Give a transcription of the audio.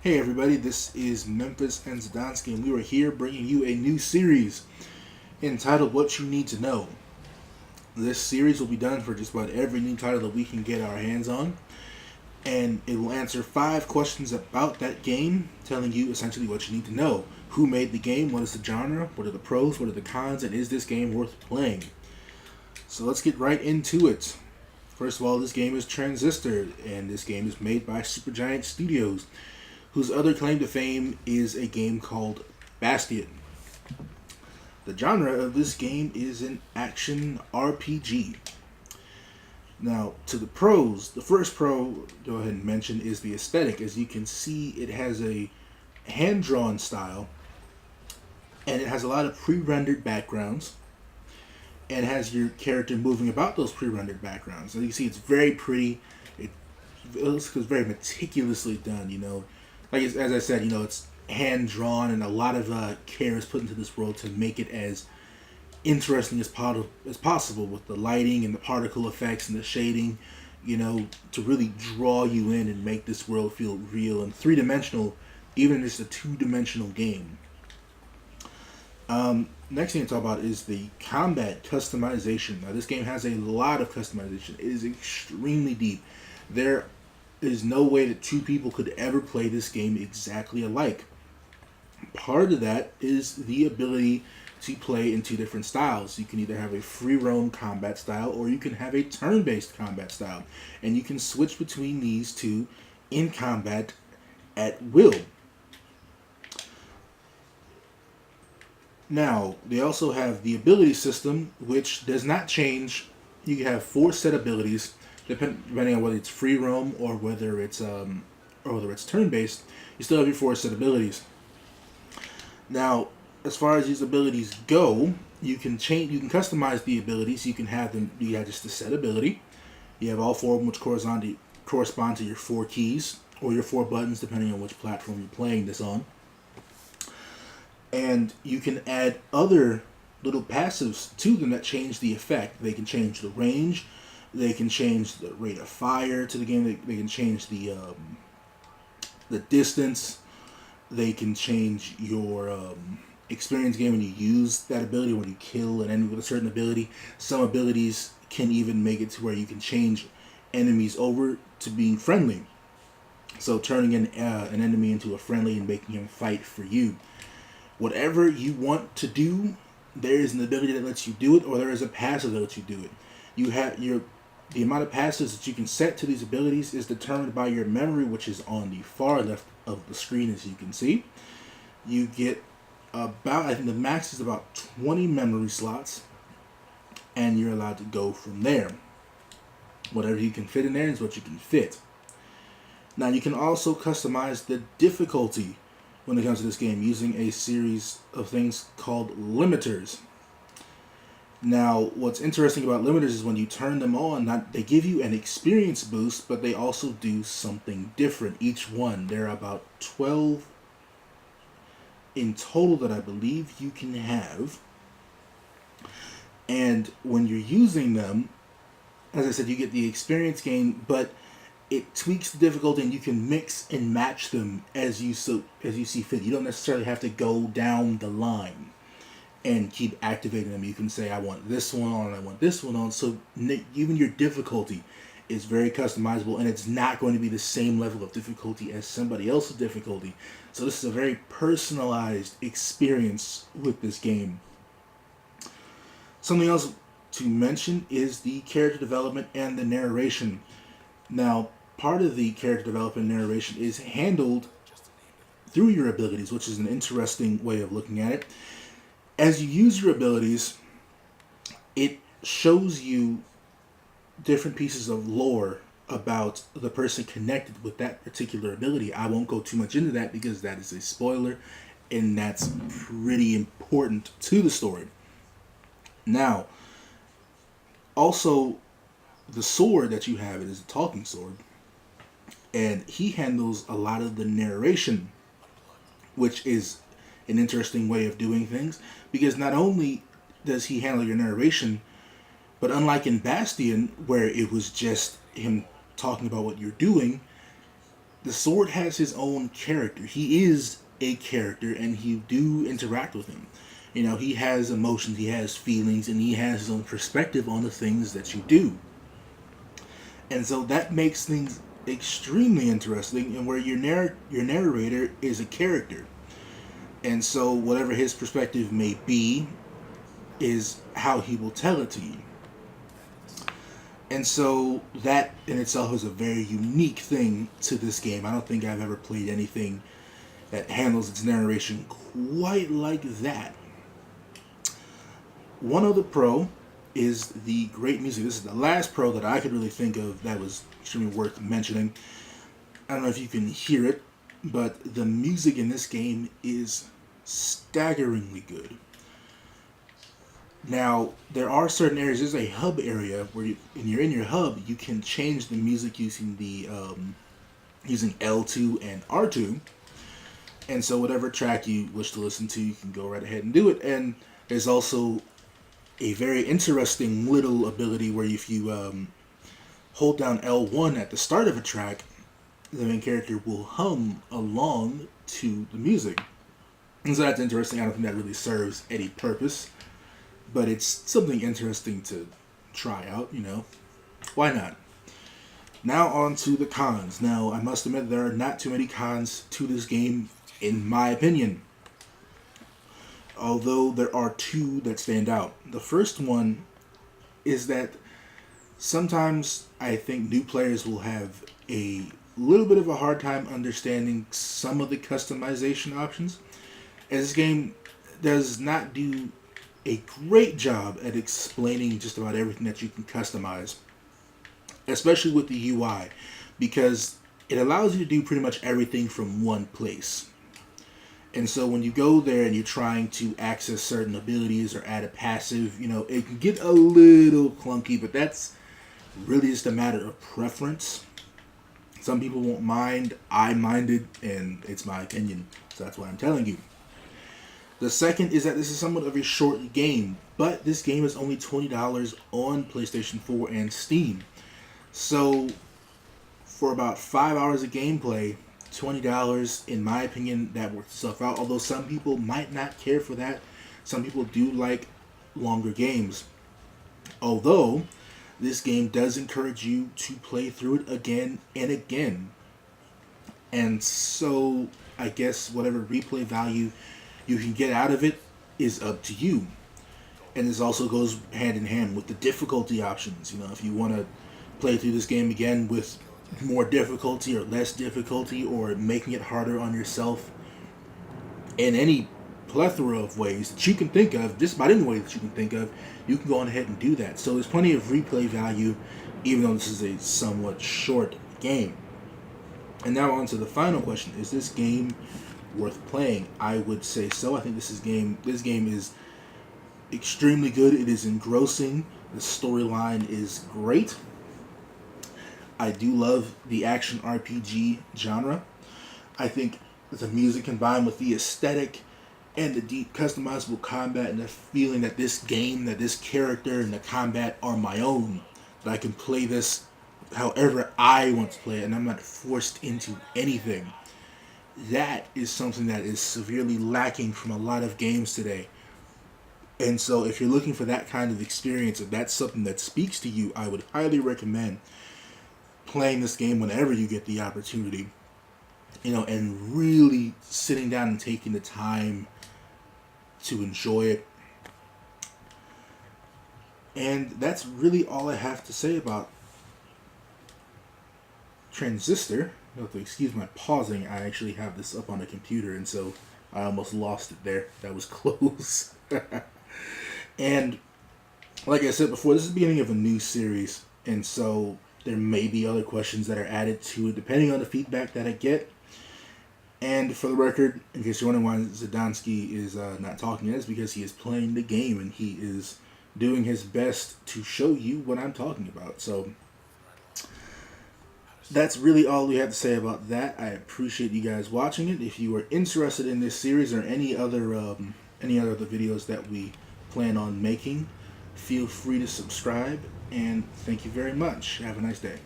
Hey everybody, this is Memphis and Zadansky, and we are here bringing you a new series entitled What You Need to Know. This series will be done for just about every new title that we can get our hands on, and it will answer 5 questions about that game, telling you essentially what you need to know. Who made the game, what is the genre, what are the pros, what are the cons, and is this game worth playing? So let's get right into it. First of all, this game is Transistor, and this game is made by Supergiant Studios, whose other claim to fame is a game called Bastion. The genre of this game is an action RPG. Now, to the pros, the first pro, go ahead and mention, is the aesthetic. As you can see, it has a hand-drawn style, and it has a lot of pre-rendered backgrounds, and has your character moving about those pre-rendered backgrounds. As you see, it's very pretty. It looks very meticulously done, Like as I said, it's hand drawn, and a lot of care is put into this world to make it as interesting as possible with the lighting and the particle effects and the shading, to really draw you in and make this world feel real and 3-dimensional, even if it's a 2-dimensional game. Next thing to talk about is the combat customization. Now, this game has a lot of customization. It is extremely deep. There is no way that two people could ever play this game exactly alike. Part of that is the ability to play in 2 different styles. You can either have a free roam combat style, or you can have a turn-based combat style. And you can switch between these two in combat at will. Now, they also have the ability system, which does not change. You have 4 set abilities, depending on whether it's free roam or whether it's turn based. You still have your 4 set abilities. Now, as far as these abilities go, you can customize the abilities. You can have them. You have just a set ability. You have all 4 of them, which correspond to your 4 keys or your 4 buttons, depending on which platform you're playing this on. And you can add other little passives to them that change the effect. They can change the range. They can change the rate of fire to the game. They can change the distance. They can change your experience game when you use that ability, when you kill an enemy with a certain ability. Some abilities can even make it to where you can change enemies over to being friendly. So turning an enemy into a friendly and making him fight for you. Whatever you want to do, there is an ability that lets you do it, or there is a passive that lets you do it. The amount of passives that you can set to these abilities is determined by your memory, which is on the far left of the screen, as you can see. You get I think the max is about 20 memory slots, and you're allowed to go from there. Whatever you can fit in there is what you can fit. Now, you can also customize the difficulty when it comes to this game using a series of things called limiters. Now, what's interesting about limiters is when you turn them on, they give you an experience boost, but they also do something different. Each one, there are about 12 in total that I believe you can have. And when you're using them, as I said, you get the experience gain, but it tweaks the difficulty, and you can mix and match them as you see fit. You don't necessarily have to go down the line and keep activating them. You can say, I want this one on, and I want this one on. So even your difficulty is very customizable, and it's not going to be the same level of difficulty as somebody else's difficulty. So this is a very personalized experience with this game. Something else to mention is the character development and the narration. Now, part of the character development and narration is handled through your abilities, which is an interesting way of looking at it. As you use your abilities, it shows you different pieces of lore about the person connected with that particular ability. I won't go too much into that because that is a spoiler, and that's pretty important to the story. Now, also, the sword that you have, it is a talking sword, and he handles a lot of the narration, which is an interesting way of doing things, because not only does he handle your narration, but unlike in Bastion, where it was just him talking about what you're doing, the sword has his own character. He is a character, and you do interact with him. You know, he has emotions, he has feelings, and he has his own perspective on the things that you do. And so that makes things extremely interesting, and where your narrator is a character. And so whatever his perspective may be is how he will tell it to you. And so that in itself is a very unique thing to this game. I don't think I've ever played anything that handles its narration quite like that. One other pro is the great music. This is the last pro that I could really think of that was extremely worth mentioning. I don't know if you can hear it, but the music in this game is staggeringly good. Now, there are certain areas. There's a hub area where, when you're in your hub, you can change the music using the using L2 and R2. And so, whatever track you wish to listen to, you can go right ahead and do it. And there's also a very interesting little ability where if you hold down L1 at the start of a track, the main character will hum along to the music. And so that's interesting. I don't think that really serves any purpose, but it's something interesting to try out, you know. Why not? Now on to the cons. Now, I must admit there are not too many cons to this game, in my opinion. Although there are two that stand out. The first one is that sometimes I think new players will have a little bit of a hard time understanding some of the customization options, as this game does not do a great job at explaining just about everything that you can customize, especially with the UI, because it allows you to do pretty much everything from one place. And so when you go there and you're trying to access certain abilities or add a passive, you know, it can get a little clunky, but that's really just a matter of preference. Some people won't mind. I minded, and it's my opinion. So that's what I'm telling you. The second is that this is somewhat of a short game, but this game is only $20 on PlayStation 4 and Steam. So for about 5 hours of gameplay, $20, in my opinion, that works itself out. Although some people might not care for that. Some people do like longer games. Although this game does encourage you to play through it again and again. And so I guess whatever replay value you can get out of it is up to you. And this also goes hand in hand with the difficulty options. You know, if you want to play through this game again with more difficulty or less difficulty, or making it harder on yourself in any plethora of ways that you can think of, just about any way that you can think of, you can go on ahead and do that. So there's plenty of replay value, even though this is a somewhat short game. And now on to the final question: is this game worth playing? I would say so. I think this game is extremely good. It is engrossing. The storyline is great. I do love the action RPG genre. I think the music combined with the aesthetic and the deep customizable combat and the feeling that this game, that this character and the combat are my own, that I can play this however I want to play it and I'm not forced into anything. That is something that is severely lacking from a lot of games today. And so if you're looking for that kind of experience, if that's something that speaks to you, I would highly recommend playing this game whenever you get the opportunity, you know, and really sitting down and taking the time to enjoy it. And that's really all I have to say about Transistor. You have to excuse my pausing. I actually have this up on a computer, and so I almost lost it there. That was close. And like I said before, this is the beginning of a new series, and so there may be other questions that are added to it depending on the feedback that I get. And for the record, in case you're wondering why Zdansky is not talking, it's because he is playing the game and he is doing his best to show you what I'm talking about. So that's really all we have to say about that. I appreciate you guys watching it. If you are interested in this series or any other of the videos that we plan on making, feel free to subscribe, and thank you very much. Have a nice day.